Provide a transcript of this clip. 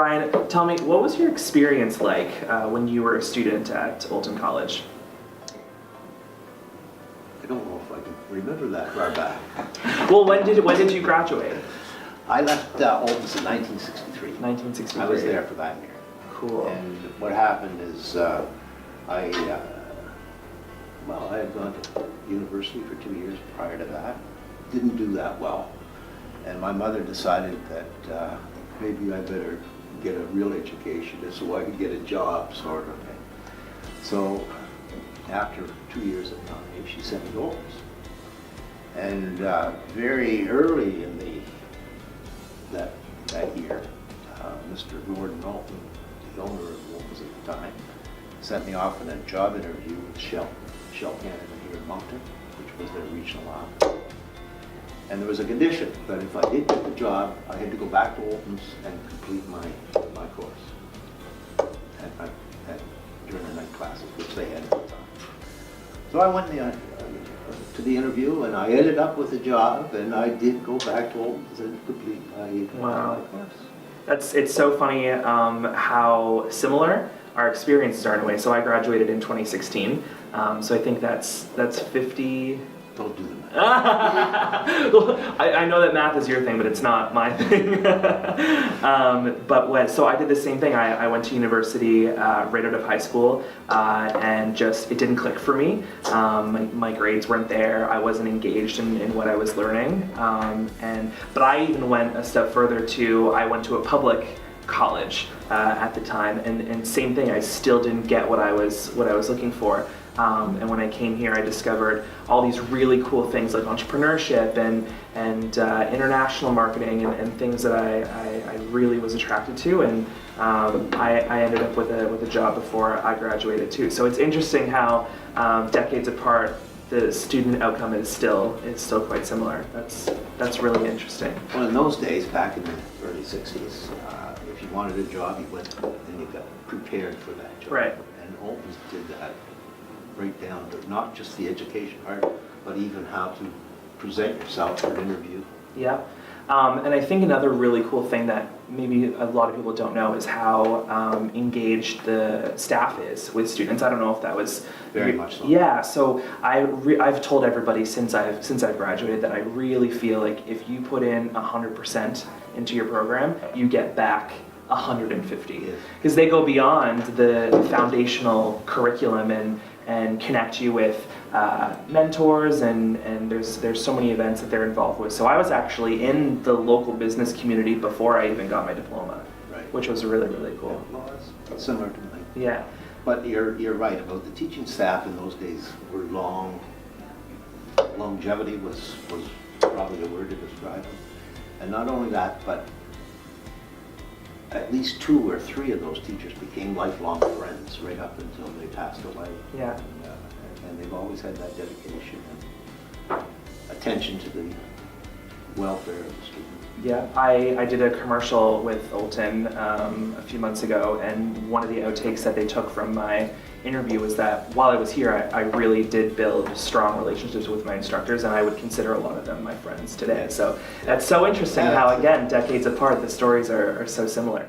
Brian, tell me, what was your experience like when you were a student at Oulton College? I don't know if I can remember that far back. Well, when did you graduate? I left Oulton in 1963. 1963. I was there for that year. Cool. And what happened is I had gone to university for 2 years prior to that. Didn't do that well. And my mother decided that maybe I better get a real education so I could get a job, sort of thing. So after 2 years at college, she sent me to Oulton. And very early in that year, Mr. Gordon Oulton, the owner of Oulton at the time, sent me off on a job interview with Shell Canada here in Moncton, which was their regional arm. And there was a condition that if I did get the job, I had to go back to Oulton's and complete my course during the night classes, which they had at the time. So I went to the interview, and I ended up with a job, and I did go back to Oulton's and complete my course. It's so funny how similar our experiences are in a way. So I graduated in 2016. So I think that's 50. Don't do the math. Well, I know that math is your thing, but it's not my thing. So I did the same thing. I went to university right out of high school, and it didn't click for me. My grades weren't there. I wasn't engaged in what I was learning. But I even went a step further too. I went to a public college at the time, and same thing. I still didn't get what I was looking for. And when I came here, I discovered all these really cool things like entrepreneurship and international marketing and things that I really was attracted to, and I ended up with a job before I graduated too. So it's interesting how decades apart, the student outcome is still quite similar. That's really interesting. Well, in those days, back in the early 60s, if you wanted a job, you went and you got prepared for that job. Right. And Oulton did that. Break down to not just the education part, but even how to present yourself for an interview. Yeah, and I think another really cool thing that maybe a lot of people don't know is how engaged the staff is with students. I don't know if that was very much so. Yeah, so I've told everybody since I've graduated that I really feel like if you put in 100% into your program, you get back 150, because they go beyond the foundational curriculum and connect you with mentors, and there's so many events that they're involved with. So I was actually in the local business community before I even got my diploma, right, which was really, really cool. Yeah, well, that's similar to mine. Yeah. But you're right about the teaching staff in those days were long. Longevity was probably the word to describe them. And not only that, but at least 2 or 3 of those teachers became lifelong friends right up until they passed away. Yeah. And they've always had that dedication and attention to the welfare of the student. Yeah, I did a commercial with Oulton a few months ago, and one of the outtakes that they took from my interview was that while I was here, I really did build strong relationships with my instructors, and I would consider a lot of them my friends today. So that's so interesting how, again, decades apart, the stories are so similar.